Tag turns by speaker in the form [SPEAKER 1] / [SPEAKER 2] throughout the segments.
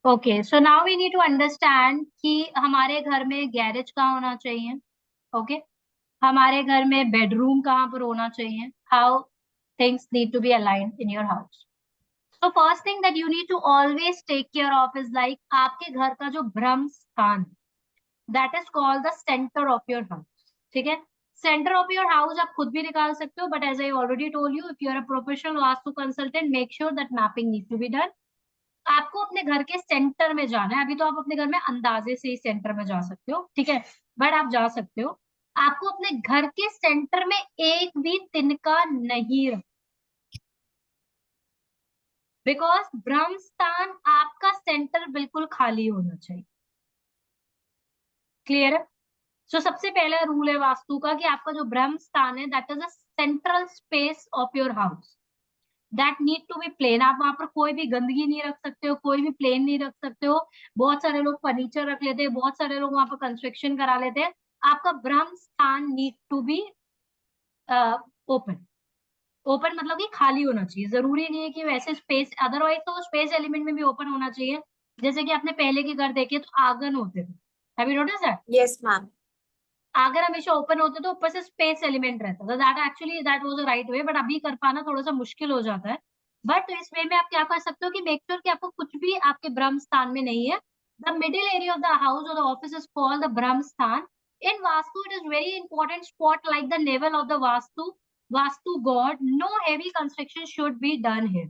[SPEAKER 1] Okay, so now we need to understand कि हमारे घर में गैरेज कहाँ होना चाहिए। ओके, हमारे घर में बेडरूम कहाँ पर होना चाहिए, how things need to be aligned in your house. So first thing that you need to always take care of is like आपके घर का जो ब्रह्म स्थान, that is called the centre of your house. ठीक है, सेंटर ऑफ योर हाउस आप खुद भी निकाल सकते हो, but as I already told you, if you are a professional vastu consultant, make sure that mapping need to be done. आपको अपने घर के सेंटर में जाना है। अभी तो आप अपने घर में अंदाजे से ही सेंटर में जा सकते हो, ठीक है, बट आप जा सकते हो। आपको अपने घर के सेंटर में एक भी तिनका नहीं रखना, बिकॉज ब्रह्म स्थान आपका सेंटर बिल्कुल खाली होना चाहिए। क्लियर है? सो सबसे पहला रूल है वास्तु का कि आपका जो ब्रह्म स्थान है, that is a central space of your house, that need to be plain. आप वहां पर कोई भी गंदगी नहीं रख सकते हो, कोई भी प्लेन नहीं रख सकते हो। बहुत सारे लोग फर्नीचर रख लेते हैं, बहुत सारे लोग वहां पर कंस्ट्रक्शन करा लेते हैं। आपका ब्रह्म स्थान need to be open. Open मतलब कि खाली होना चाहिए, जरूरी नहीं है कि वैसे स्पेस, अदरवाइज तो स्पेस एलिमेंट में भी ओपन होना चाहिए। जैसे कि आपने पहले के घर देखे तो आंगन होते थे, have you notice that?
[SPEAKER 2] Yes ma'am.
[SPEAKER 1] आंगन हमेशा ओपन होते तो ऊपर से स्पेस एलिमेंट रहता था, that actually that was the right way, but अभी कर पाना थोड़ा सा मुश्किल हो जाता है। बट इस वे में आप क्या कर सकते हो कि मेक श्योर कि आपको कुछ भी आपके ब्रह्म स्थान में नहीं है। The middle area of the house और the office is called the Brahma sthan. In vastu it is very important spot like the navel of the vastu god. No heavy construction should be done here.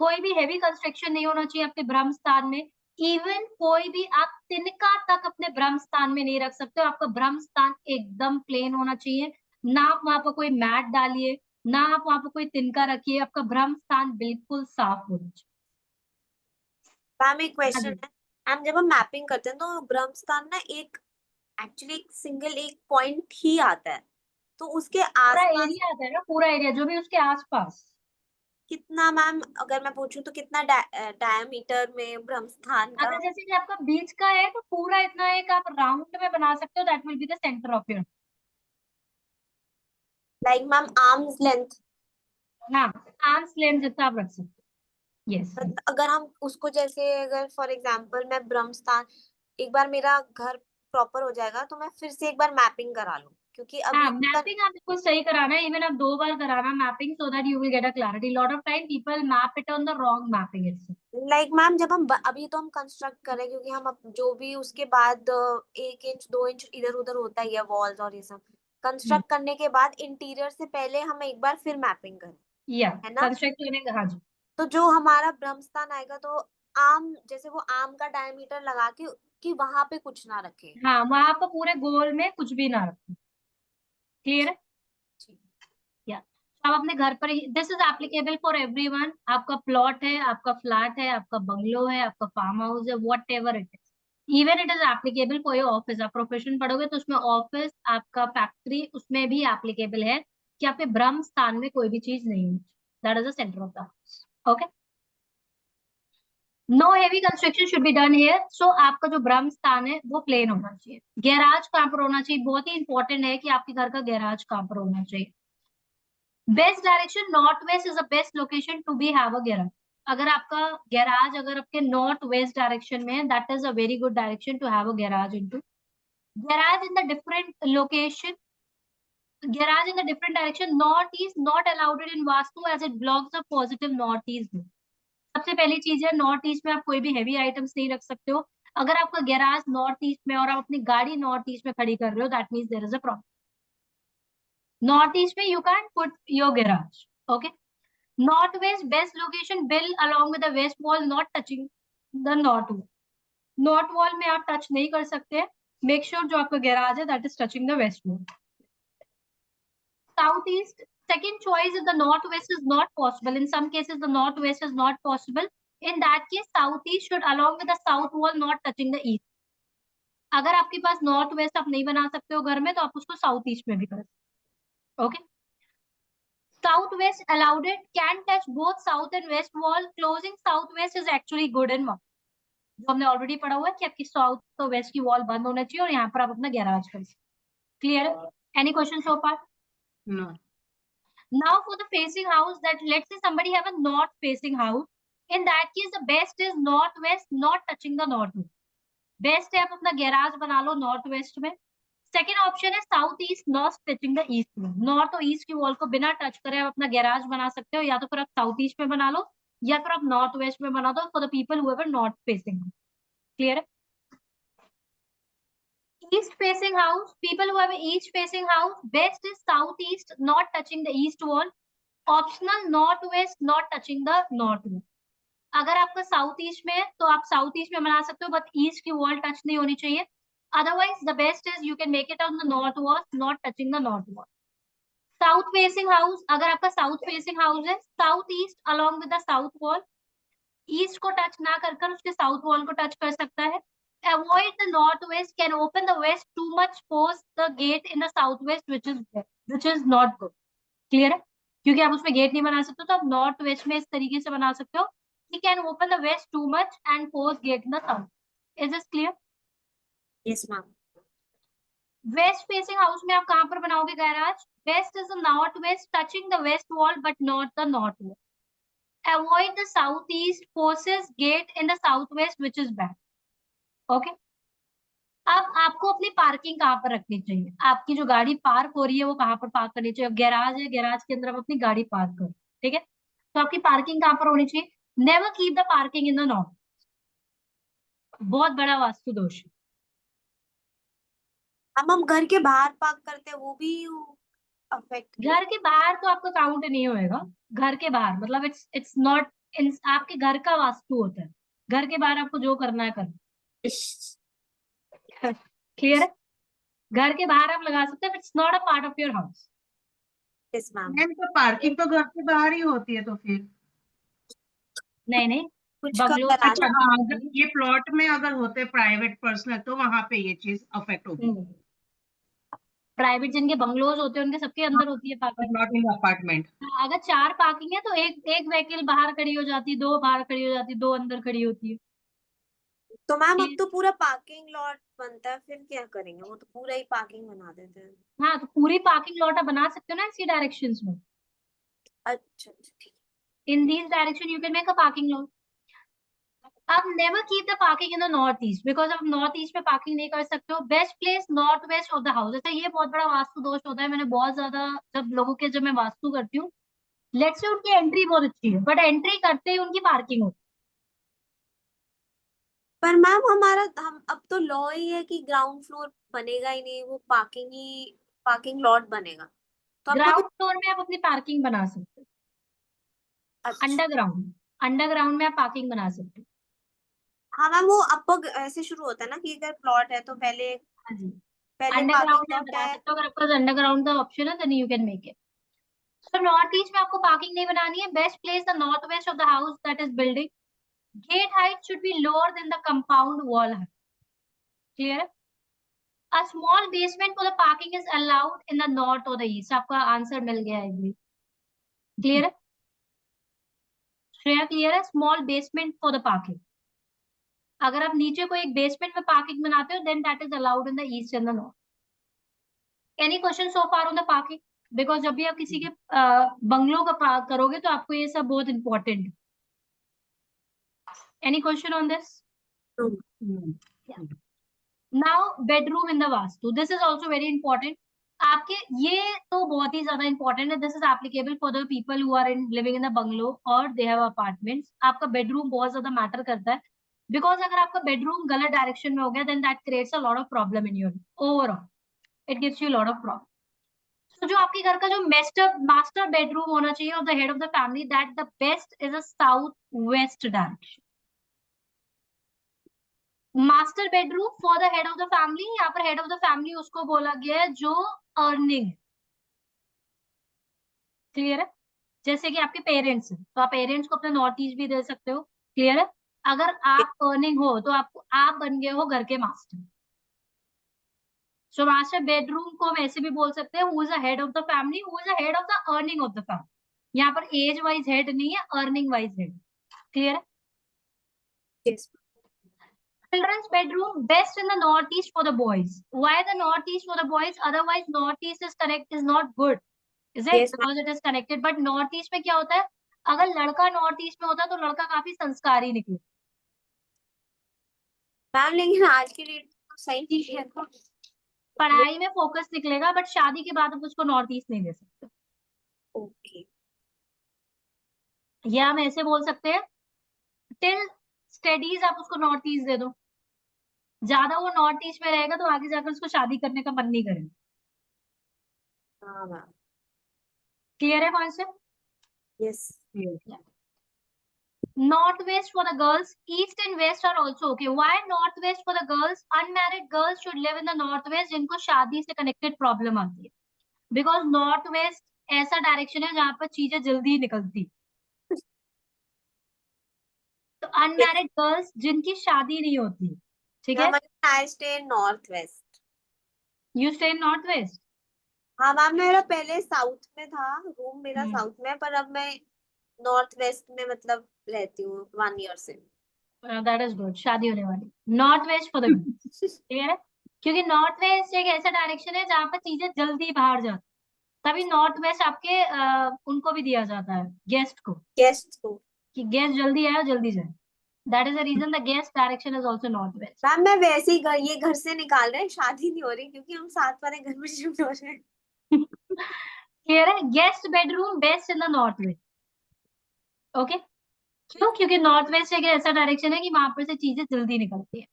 [SPEAKER 1] कोई भी हेवी कंस्ट्रक्शन नहीं होना चाहिए आपके ब्रह्म स्थान में। Even कोई भी आप तिनका तक अपने ब्रह्म स्थान में नहीं रख सकते हो। आपका ब्रह्म स्थान एकदम प्लेन होना चाहिए। ना आप वहां पर कोई मैट डालिए, ना आप वहां पर कोई तिनका रखिए। आपका ब्रह्म स्थान बिल्कुल साफ होना चाहिए।
[SPEAKER 2] मैम एक
[SPEAKER 1] हाँ
[SPEAKER 2] क्वेश्चन
[SPEAKER 1] जी।
[SPEAKER 2] है। मैम जब हम मैपिंग करते हैं तो ब्रह्मस्थान ना एक एक्चुअली एक सिंगल एक पॉइंट ही आता है, तो उसके
[SPEAKER 1] पूरा
[SPEAKER 2] आसपास
[SPEAKER 1] एरिया आता है ना, पूरा एरिया जो भी उसके आसपास।
[SPEAKER 2] कितना मैम, अगर मैं पूछूं तो कितना डायमीटर में ब्रह्मस्थान का?
[SPEAKER 1] अगर जैसे कि आपका बीच का है तो पूरा इतना एक आप राउंड में बना सकते हो, that will be the centre of your.
[SPEAKER 2] Like ma'am arms length.
[SPEAKER 1] हाँ, आर्म्स लेंथ जितना आप रख सकते हो। यस।
[SPEAKER 2] अगर हम उसको जैसे अगर फॉर एग्जांपल मैं ब्रह्मस्थान, एक बार मेरा घर प्रॉपर हो जाएगा तो मैं फिर से एक बार मैपिंग करा लूं, क्योंकि
[SPEAKER 1] हाँ,
[SPEAKER 2] अभी
[SPEAKER 1] मैपिंग आप बिल्कुल सही कराना है। इवन आप 2 बार कराना mapping, so that you will get a clarity. Lot of time people map it on the wrong mapping it's.
[SPEAKER 2] Like ma'am जब हम अभी तो हम कंस्ट्रक्ट करें, क्योंकि हम जो भी उसके बाद 1 इंच 2 इंच इधर उधर होता ही है वॉल्स और ये सब, कंस्ट्रक्ट करने के बाद इंटीरियर से पहले हम एक बार फिर मैपिंग करें,
[SPEAKER 1] या
[SPEAKER 2] है ना?
[SPEAKER 1] कंस्ट्रक्ट करने का, हाँ जी।
[SPEAKER 2] तो जो हमारा ब्रह्मस्थान आएगा तो आम जैसे वो आम का डायमीटर लगा के कि वहां पे कुछ ना रखे।
[SPEAKER 1] हाँ, वहां पर पूरे गोल में कुछ भी ना रखें। क्लियर है?
[SPEAKER 2] ठीक।
[SPEAKER 1] या आप अपने घर पर ही, this is applicable for everyone. आपका प्लॉट है, आपका फ्लैट है, आपका बंगलो है, आपका फार्म हाउस है, whatever it is, even it is applicable for your office. आप प्रोफेशन पढ़ोगे तो उसमें ऑफिस, आपका फैक्ट्री, उसमें भी एप्लीकेबल है कि आपके ब्रह्म स्थान में कोई भी चीज नहीं है। That is the centre of the house. Okay, no heavy construction should be done here. So आपका जो ब्रह्म स्थान है वो प्लेन होना चाहिए। गैराज कहाँ पर होना चाहिए? बहुत ही इंपॉर्टेंट है कि आपके घर का गैराज कहाँ पर होना चाहिए। Best direction north west is the best location to be have a garage. अगर आपका गैराज अगर आपके नॉर्थ वेस्ट डायरेक्शन में है, that is a very good direction to have a garage into. Garage in the different location, garage in the different direction north is not allowed in vastu as it blocks the positive northeast view. सबसे पहली चीज है, north east में आप कोई भी heavy items नहीं रख सकते हो। अगर आपका गैराज नॉर्थ ईस्ट में और आप अपनी गाड़ी नॉर्थ ईस्ट में खड़ी कर रहे हो, that means there is a problem. North east में you can put your garage. Okay, north west best location built along with the west wall not touching the north wall. North wall में आप touch नहीं कर सकते। Make sure जो आपका garage है that is touching the west wall. Southeast, second choice is the northwest is not possible. In some cases, the northwest is not possible. In that case, southeast should along with the south wall not touching the east. अगर आपके पास north west आप नहीं बना सकते हो घर में, तो आप उसको साउथ ईस्ट में भी कर सकते हो। Okay, south west allowed it can touch both south and west wall. Closing south west is actually good in जो हमने ऑलरेडी पढ़ा हुआ है कि आपकी साउथ तो वेस्ट की वॉल बंद होना चाहिए और यहाँ पर आप अपना गैराज कर सकते। क्लियर है? Any question so far?
[SPEAKER 3] No.
[SPEAKER 1] Now for the facing house, that let's say somebody have a north facing house. In that case, the best is northwest, not touching the north. Best है आप अपना garage बना लो north west में. Second option है south east, not touching the east में. North और east की wall को बिना टच करे आप अपना गैराज बना सकते हो, या तो फिर आप साउथ ईस्ट में बना लो या फिर आप नॉर्थ वेस्ट में बना दो for the people who ever north facing. Clear है? East facing house, people who have an east facing house, best is southeast, not touching the east wall. Optional northwest, not touching the north wall. अगर आपका south east में है तो आप south east में बना सकते हो, बट ईस्ट की वॉल टच नहीं होनी चाहिए. Otherwise the best is you can make it on the north wall, not touching the north wall. South facing house, अगर आपका साउथ फेसिंग हाउस है, south east along with the south wall, east को touch ना कर उसके south wall को touch कर सकता है. Avoid the northwest, can open the west too much, force the gate in the southwest, which is not good. Clear है? क्योंकि आप उसमें गेट नहीं बना सकते, तो आप नॉर्थ वेस्ट में इस तरीके से बना सकते हो. You can open the west too much and force gate in the south. Is this clear?
[SPEAKER 2] Yes, ma'am.
[SPEAKER 1] West facing house में आप कहाँ पर बनाओगे garage? West is the northwest, touching the west wall but not the north wall. Avoid the southeast, forces gate in the southwest, which is bad. Okay. अब आपको अपनी parking कहाँ पर रखनी चाहिए? आपकी जो गाड़ी पार्क हो रही है वो कहाँ पर पार्क करनी चाहिए? गैराज है, गैराज के अंदर आप अपनी गाड़ी पार्क करो. ठीक है, तो आपकी पार्किंग कहाँ पर होनी चाहिए? Never keep the parking in the north. बहुत बड़ा वास्तु दोष है.
[SPEAKER 2] हम घर के बाहर पार्क करते हैं, वो भी अफेक्ट.
[SPEAKER 1] घर के बाहर तो आपका काउंट नहीं होएगा. घर के बाहर मतलब इट्स नॉट, आपके घर का वास्तु होता है. घर के बाहर आपको जो करना है करो. क्लियर है? घर के बाहर आप लगा सकते हैं, it's not a part of your house.
[SPEAKER 2] Yes ma'am.
[SPEAKER 3] Ma'am तो पार्किंग तो घर के बाहर ही होती है, तो फिर
[SPEAKER 1] नहीं
[SPEAKER 2] कुछ
[SPEAKER 1] बंगलो
[SPEAKER 2] कम
[SPEAKER 3] अच्छा हाँ, अगर ये प्लॉट में अगर होते प्राइवेट पर्सनल तो वहां पे ये चीज अफेक्ट होगी.
[SPEAKER 1] प्राइवेट जिनके बंगलोज होते हैं उनके सबके अंदर होती है पार्किंग.
[SPEAKER 3] Not in apartment.
[SPEAKER 1] अगर 4 पार्किंग है तो एक व्हीकल बाहर खड़ी हो जाती है, 2 बाहर खड़ी हो जाती है, 2 अंदर खड़ी होती है.
[SPEAKER 2] तो मैम अब तो पूरा पार्किंग लॉट बनता है, फिर क्या करेंगे? वो तो पूरा ही पार्किंग बना देते हैं.
[SPEAKER 1] हाँ, तो पूरी पार्किंग लॉट आप बना सकते हो ना इसी डायरेक्शंस में.
[SPEAKER 2] अच्छा ठीक.
[SPEAKER 1] In these direction you can make a parking lot. आप never keep the parking in the north east, because आप नॉर्थ ईस्ट में पार्किंग नहीं कर सकते हो. Best place north west of the house. ऐसा ये बहुत बड़ा वास्तु दोष होता है. मैंने बहुत ज्यादा जब मैं वास्तु करती हूँ, लेट्स से उनकी एंट्री बहुत अच्छी है, बट एंट्री करते ही उनकी पार्किंग होती
[SPEAKER 2] पर मैम हम अब तो लॉ ही है कि ग्राउंड फ्लोर बनेगा ही नहीं, वो पार्किंग लॉट बनेगा. तो
[SPEAKER 1] है.
[SPEAKER 2] आपको
[SPEAKER 1] ग्राउंड फ्लोर में आप अपनी पार्किंग बना सकते हो.
[SPEAKER 2] अच्छा.
[SPEAKER 1] अंडरग्राउंड में आप पार्किंग बना सकते हो.
[SPEAKER 2] हाँ मैम, वो अब ऐसे शुरू होता है ना कि अगर प्लॉट है तो पहले
[SPEAKER 1] हाँ जी,
[SPEAKER 2] पार्किंग
[SPEAKER 1] अंडरग्राउंड में आप
[SPEAKER 2] लॉट
[SPEAKER 1] बना
[SPEAKER 2] है.
[SPEAKER 1] सकते हो. अगर आपके पास अंडरग्राउंड का ऑप्शन है then you can make it. So north east में आपको पार्किंग नहीं बनानी है. Best place the north west of the house that is building. Gate height should be lower than the compound wall height. Clear? A small basement for the parking is allowed in the north or the east. आपका answer मिल गया है ये. Clear है? Shreya clear है? Small basement for the parking. अगर आप नीचे को एक बेसमेंट में पार्किंग बनाते हो then that is allowed in the east and the north. Any question so far on the parking? Because जब भी आप किसी के बंगलो का पार्क करोगे तो आपको ये सब बहुत इंपॉर्टेंट है. Any question on this? Now bedroom in the vastu, this is also very important. आपके ये तो बहुत ही ज्यादा इंपॉर्टेंट है. This is applicable for the people who are in living in the bungalow और दे हैव अपार्टमेंट्स. आपका बेडरूम बहुत ज्यादा मैटर करता है, बिकॉज अगर आपका बेडरूम गलत डायरेक्शन में हो गया then that creates a lot of problem in your overall. It gives you lot of problem. तो जो आपके घर का जो मास्टर बेडरूम होना चाहिए of the head of the family, that the best is a south west direction. Master bedroom for the head of the family. यहाँ पर हेड ऑफ द फैमिली उसको बोला गया है जो अर्निंग. क्लियर है? जैसे कि आपके पेरेंट्स हैं तो आप पेरेंट्स को अपने नॉर्थ ईस्ट भी दे सकते हो. क्लियर है? अगर आप अर्निंग हो तो आप बन गए हो घर के मास्टर. सो मास्टर बेडरूम को हम ऐसे भी बोल सकते हैं, who is the head of the family, who is the head of the earning of the family. यहाँ पर एज वाइज हेड नहीं है, अर्निंग वाइज हेड. क्लियर है?
[SPEAKER 2] Yes.
[SPEAKER 1] Children's bedroom best in the northeast for the boys. Why the northeast for the boys? Otherwise northeast is not good, is it?
[SPEAKER 2] Yes,
[SPEAKER 1] Because it is connected. But northeast में क्या होता है? अगर लड़का north east में होता तो लड़का काफी संस्कारी निकले।
[SPEAKER 2] मैम लेकिन आज की डेट में तो सही नहीं है ना।
[SPEAKER 1] पढ़ाई में फोकस निकलेगा, बट शादी के बाद आप उसको नॉर्थ ईस्ट नहीं दे सकते।
[SPEAKER 2] ओके।
[SPEAKER 1] या हम ऐसे बोल सकते हैं, टिल स्टडीज आप उसको नॉर्थ ईस्ट दे दो। ज्यादा वो नॉर्थ ईस्ट में रहेगा तो आगे जाकर उसको शादी करने का मन नहीं करेगा।
[SPEAKER 2] हाँ मैम।
[SPEAKER 1] क्लियर है concept?
[SPEAKER 2] Yes.
[SPEAKER 3] Yes.
[SPEAKER 1] Northwest for the girls, east and west are also okay. Why northwest for the girls? Unmarried girls should live in the northwest जिनको शादी से connected problem आती है, because northwest ऐसा direction है जहाँ पर चीजें जल्दी निकलती। तो अनमैरिड गर्ल्स जिनकी शादी नहीं होती, ठीक है,
[SPEAKER 2] ma'am I stay in north west.
[SPEAKER 1] You stay in north west.
[SPEAKER 2] हाँ मैम, मेरा पहले साउथ में था, रूम मेरा साउथ में है, पर अब मैं नॉर्थ वेस्ट में मतलब रहती हूँ 1 ईयर से।
[SPEAKER 1] दैट इज गुड, शादी होने वाली। North west for the girls, ठीक है, क्योंकि नॉर्थ वेस्ट एक ऐसा डायरेक्शन है जहाँ पर चीजें जल्दी बाहर जाती, तभी नॉर्थ वेस्ट आपके उनको भी दिया जाता है, गेस्ट को,
[SPEAKER 2] गेस्ट को।
[SPEAKER 1] कि गेस्ट जल्दी आए और जल्दी जाए। That is the reason the guest direction is also north west.
[SPEAKER 2] Ma'am मैं वैसे ही ये घर से निकाल रहे हैं, शादी नहीं हो रही क्योंकि हम साथ वाले घर में शिफ्ट हो रहे हैं।
[SPEAKER 1] क्लियर है? Guest bedroom best in the north waste. Okay, क्यों? क्योंकि नॉर्थ वेस्ट एक ऐसा डायरेक्शन है कि वहां पर से चीजें जल्दी निकलती है।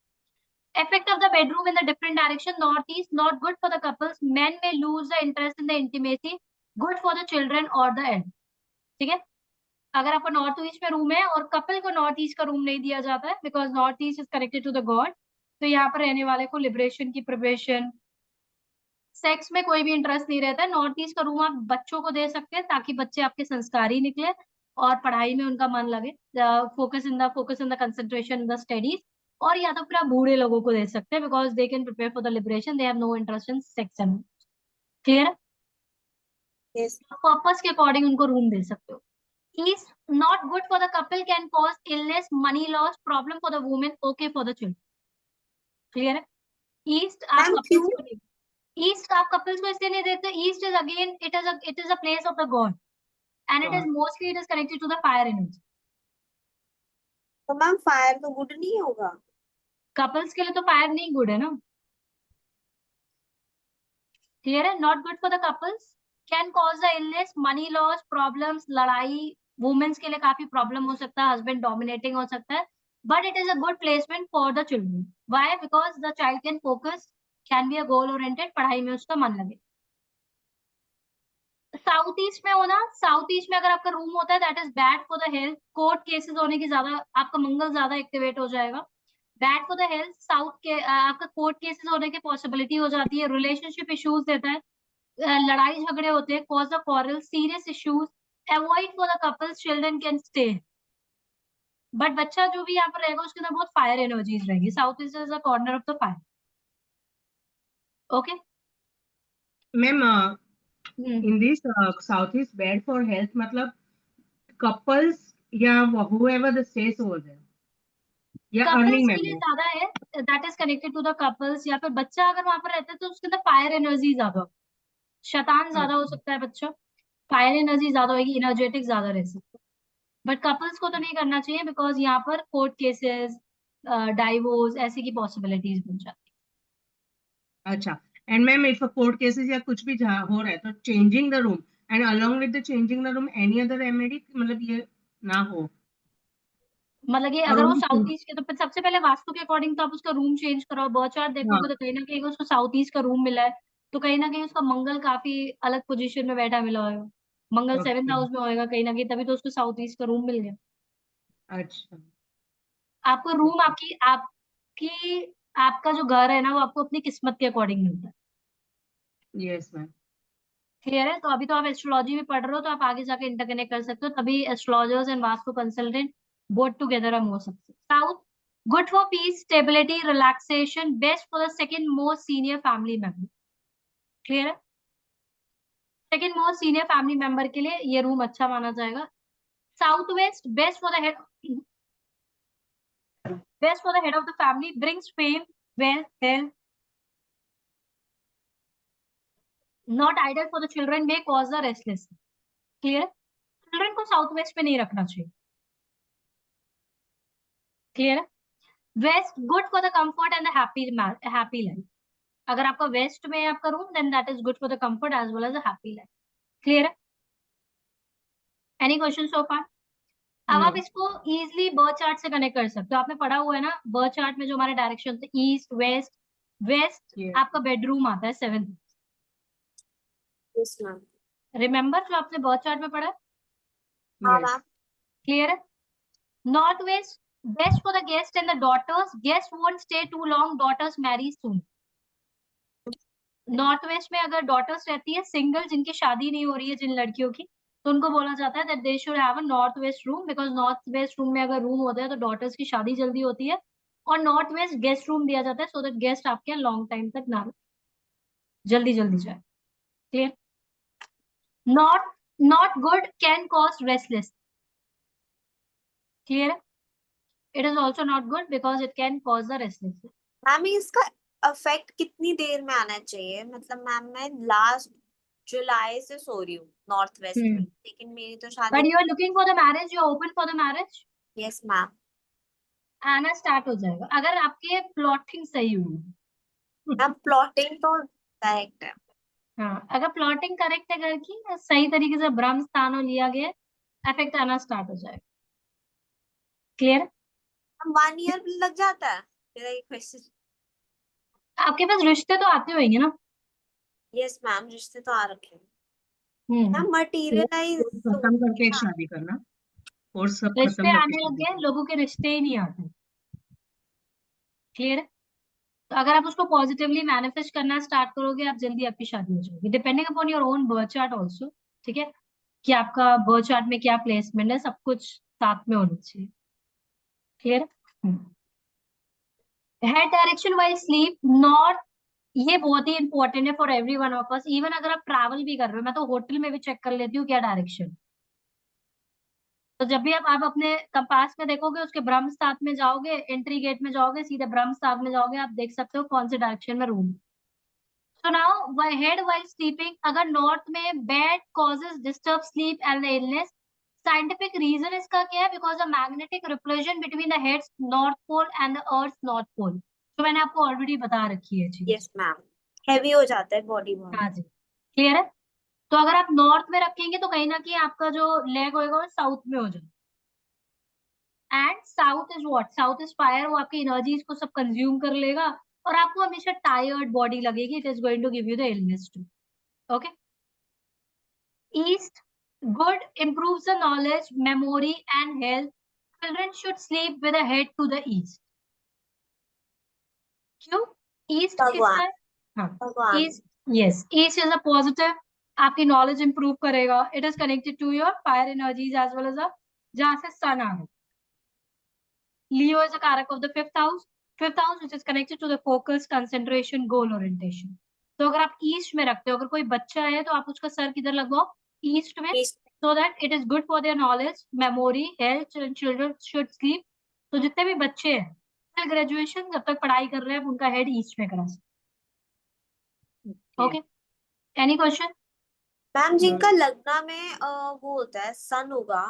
[SPEAKER 1] Effect of the bedroom in the different direction, northeast, not good for the couples. Men may lose the interest in the intimacy. Good for the children or the elder. ठीक है, अगर आपका नॉर्थ ईस्ट में room है और couple को north east का room नहीं दिया जाता है, because north east is connected to the god, तो यहाँ पर रहने वाले को लिबरेशन की प्रिपरेशन, सेक्स में कोई भी इंटरेस्ट नहीं रहता है। नॉर्थ ईस्ट का रूम आप बच्चों को दे सकते हैं ताकि बच्चे आपके संस्कारी निकले और पढ़ाई में उनका मन लगे, focus in the concentration in the studies. और या तो फिर आप बूढ़े लोगों को दे सकते हैं, because they can prepare for the liberation, they have no interest in sex and. Clear है?
[SPEAKER 2] यस।
[SPEAKER 1] पर्पस के अकॉर्डिंग उनको रूम दे सकते हो। East not good for the couple, can cause illness, money loss, problem for the woman, okay for the children. Clear है? East आप
[SPEAKER 2] ma'am
[SPEAKER 1] couples
[SPEAKER 2] क्यों?
[SPEAKER 1] को नहीं, ईस्ट आप कपल्स को इसलिए नहीं देते, east is again it is a place of the god and it is
[SPEAKER 3] God.
[SPEAKER 1] Mostly it is connected to the fire energy.
[SPEAKER 2] तो मैम फायर तो गुड नहीं होगा?
[SPEAKER 1] कपल्स के लिए तो फायर नहीं गुड है ना। क्लियर है? Not good for the couples, can cause the illness, money loss, problems, लड़ाई, वुमेन्स के लिए काफी प्रॉब्लम हो सकता है, हस्बैंड डोमिनेटिंग हो सकता है, but it is a good placement for the children. Why? Because the child can focus, can be a goal oriented, पढ़ाई में उसका मन लगे। साउथ ईस्ट में हो ना, साउथ ईस्ट में अगर आपका रूम होता है that is bad for the health, court cases होने की ज्यादा, आपका मंगल ज्यादा एक्टिवेट हो जाएगा, bad for the health. South के आपका कोर्ट केसेस होने की पॉसिबिलिटी हो जाती है, रिलेशनशिप इश्यूज देता है, लड़ाई झगड़े होते हैं, cause the quarrel, serious issues, avoid for the couples, children can stay. But बच्चा जो भी यहाँ पर रहेगा उसके अंदर बहुत फायर एनर्जीज रहेगी। South east is the corner of the fire. Okay,
[SPEAKER 3] ma'am in this southeast bad for health मतलब couples या whoever the stays over there या
[SPEAKER 1] कपल्स
[SPEAKER 3] earning
[SPEAKER 1] के लिए
[SPEAKER 3] members.
[SPEAKER 1] ज्यादा है, that is connected to the couples. या फिर बच्चा अगर वहां पर रहता है तो उसके अंदर फायर एनर्जी ज्यादा, शैतान ज्यादा हो सकता है बच्चा, फायर एनर्जी ज्यादा होगी, एनर्जेटिक ज्यादा रह सकता है। बट कपल्स को तो नहीं करना चाहिए, बिकॉज यहाँ पर कोर्ट केसेस, डाइवोर्स ऐसी की पॉसिबिलिटीज बन जाती
[SPEAKER 3] अच्छा, and ma'am if a court cases या कुछ भी हो रहा है तो changing the room and along with the changing the room any other remedy मतलब ये ना हो
[SPEAKER 1] है। मतलब कि
[SPEAKER 3] और
[SPEAKER 1] अगर वो
[SPEAKER 3] only
[SPEAKER 1] साउथ ईस्ट के, तो फिर सबसे पहले वास्तु के अकॉर्डिंग तो आप उसका रूम चेंज कराओ। बर्थ चार्ट
[SPEAKER 3] हाँ
[SPEAKER 1] देखोगे तो कहीं ना कहीं उसको साउथ ईस्ट का रूम मिला है, तो कहीं ना कहीं उसका मंगल काफी अलग पोजीशन में बैठा मिला होगा, मंगल सेवेंथ
[SPEAKER 3] ओके
[SPEAKER 1] हाउस में होएगा कहीं ना कहीं, तभी तो उसको साउथ ईस्ट का रूम मिल गया।
[SPEAKER 3] अच्छा
[SPEAKER 1] आपको रूम आपकी आपका जो घर है ना वो आपको अपनी किस्मत के अकॉर्डिंग मिलता है।
[SPEAKER 3] यस मैम
[SPEAKER 1] क्लियर है? तो अभी तो आप एस्ट्रोलॉजी भी पढ़ रहे हो, तो आप आगे जाके इंटरकनेक्ट कर सकते हो, तभी astrologers and vastu consultant both together are more success. South good for peace, stability, relaxation, best for the second most senior family member. Clear है? Second most senior family member के लिए ये रूम अच्छा माना जाएगा। South west best for the head, best for the head of the family, brings fame, wealth, health, not ideal for the children, may cause the restlessness. Clear? Children को south west में नहीं रखना चाहिए। Clear है? West good for the comfort and the happy life. अगर आपका west में है आपका room, then that is good for the comfort as well as the happy life. Clear है? Any question so far? अब आप
[SPEAKER 3] No.
[SPEAKER 1] इसको इजिली बर्थ चार्ट से कनेक्ट कर सकते हो। आपने पढ़ा हुआ है ना बर्थ चार्ट में जो हमारे डायरेक्शन थे, ईस्ट वेस्ट। West
[SPEAKER 3] Yes.
[SPEAKER 1] आपका बेडरूम आता है 7th।
[SPEAKER 2] Yes ma'am.
[SPEAKER 1] रिमेम्बर जो आपने बर्थ चार्ट में पढ़ा है?
[SPEAKER 2] हाँ
[SPEAKER 3] Yes.
[SPEAKER 2] मैम।
[SPEAKER 1] क्लियर है? North west best for the guest and the daughters. Guest won't stay too long, daughters marry soon. North west में अगर डॉटर्स रहती है सिंगल, जिनकी शादी नहीं हो रही है, जिन लड़कियों की, तो उनको बोला जाता है that they should have a north west room, because north west room में अगर रूम होता है तो डॉटर्स की शादी जल्दी होती है। और नॉर्थ वेस्ट गेस्ट रूम दिया जाता है सो दैट गेस्ट आपके लॉन्ग टाइम तक ना जल्दी जल्दी जाए। Clear? Not not good can cause restless. Clear है? It is also not good because it can cause the restlessness.
[SPEAKER 2] Ma'am इसका इफेक्ट कितनी देर में आना चाहिए? मतलब मैम मैं लास्ट जुलाई से सो रही हूँ नॉर्थ वेस्ट में, लेकिन मेरी तो शादी।
[SPEAKER 1] But you are looking for the marriage, you are open for the marriage,
[SPEAKER 2] yes ma'am.
[SPEAKER 1] आना स्टार्ट हो जाएगा अगर आपके प्लॉटिंग सही हुई।
[SPEAKER 2] मैम प्लॉटिंग तो करेक्ट है।
[SPEAKER 1] हाँ, अगर प्लॉटिंग करेक्ट है घर की, सही तरीके से ब्रह्म स्थानों लिया गया, इफेक्ट आना स्टार्ट हो जाएगा। क्लियर?
[SPEAKER 2] 1 ईयर लग जाता है मेरा ये क्वेश्चन।
[SPEAKER 1] आपके पास रिश्ते तो आते होंगे ना?
[SPEAKER 2] यस मैम, रिश्ते तो आ रखे हैं
[SPEAKER 1] हम्म।
[SPEAKER 2] मैम। मटीरियलाइज
[SPEAKER 3] कोर्स खत्म करके एक शादी करना, कोर्स सब
[SPEAKER 1] रिश्ते
[SPEAKER 3] खत्म करके
[SPEAKER 1] आने लग
[SPEAKER 3] शादी
[SPEAKER 1] गए,
[SPEAKER 3] करना।
[SPEAKER 1] लोगों के रिश्ते ही नहीं आते। क्लियर है? तो अगर आप उसको पॉजिटिवली मैनिफेस्ट करना स्टार्ट करोगे, आप जल्दी आपकी शादी हो जाएगी, depending upon your own birth chart also. ठीक है? कि आपका बर्थ चार्ट में क्या प्लेसमेंट है, सब कुछ साथ में होना चाहिए। Clear? Head direction wise sleep north, ये बहुत ही इंपॉर्टेंट है for every one of us. Even अगर आप ट्रैवल भी कर रहे हो, मैं तो होटल में भी चेक कर लेती हूँ क्या डायरेक्शन। तो जब भी आप अपने कंपास में देखोगे, उसके ब्रह्म स्थान में जाओगे, एंट्री गेट में जाओगे, सीधे ब्रह्म स्थान में जाओगे, आप देख सकते हो कौन से डायरेक्शन में room. So now head wise sleeping, अगर नॉर्थ में bed causes disturb sleep and illness. Scientific reason इसका क्या है? Because the magnetic repulsion between the heads north pole and the earth north pole. तो मैंने आपको ऑलरेडी बता रखी है चीज।
[SPEAKER 2] यस मैम, हैवी हो जाता है बॉडी बहुत।
[SPEAKER 1] हाँ जी। क्लियर है? तो अगर आप नॉर्थ में रखेंगे तो कहीं ना कहीं आपका जो लेग होगा वो साउथ में हो जाए। And south is what? South is fire, वो आपकी एनर्जीज को सब कंज्यूम कर लेगा और आपको हमेशा टायर्ड बॉडी लगेगी। It is going to give you the illness too. Okay? East good, improves the knowledge, memory and health. Children should sleep with a head to the east. क्यों? East किसका
[SPEAKER 2] भगवान।
[SPEAKER 1] है? हाँ,
[SPEAKER 2] भगवान।
[SPEAKER 1] East. Yes, east is a positive, आपकी knowledge improve करेगा। It is connected to your fire energies as well as जहां से सन आ रहा है। Leo is a कारक of the fifth house. Fifth house which is connected to the focus, concentration, goal orientation. तो अगर आप ईस्ट में रखते हो, अगर कोई बच्चा है तो आप उसका सर किधर लगवाओ? ईस्ट में, so that it is good for their knowledge, memory, health, and children should sleep. तो जितने भी बच्चे हैं फिर ग्रेजुएशन जब तक पढ़ाई कर रहे हैं, आप उनका हेड ईस्ट में करा सकते। ओके? Any question?
[SPEAKER 2] मैम जिनका लग्न में वो होता है सन होगा,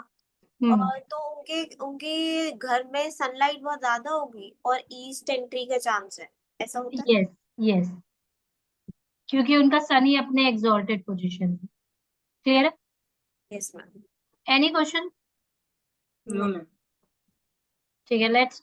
[SPEAKER 2] तो उनके उनके घर में सनलाइट बहुत ज्यादा होगी और ईस्ट एंट्री का चांस है, ऐसा होता है?
[SPEAKER 1] यस यस, क्योंकि उनका सन ही अपने एग्जॉल्टेड पोजीशन है। क्लियर है?
[SPEAKER 2] Yes ma'am.
[SPEAKER 1] Any question?
[SPEAKER 3] No, no.
[SPEAKER 1] ठीक है, लेट्स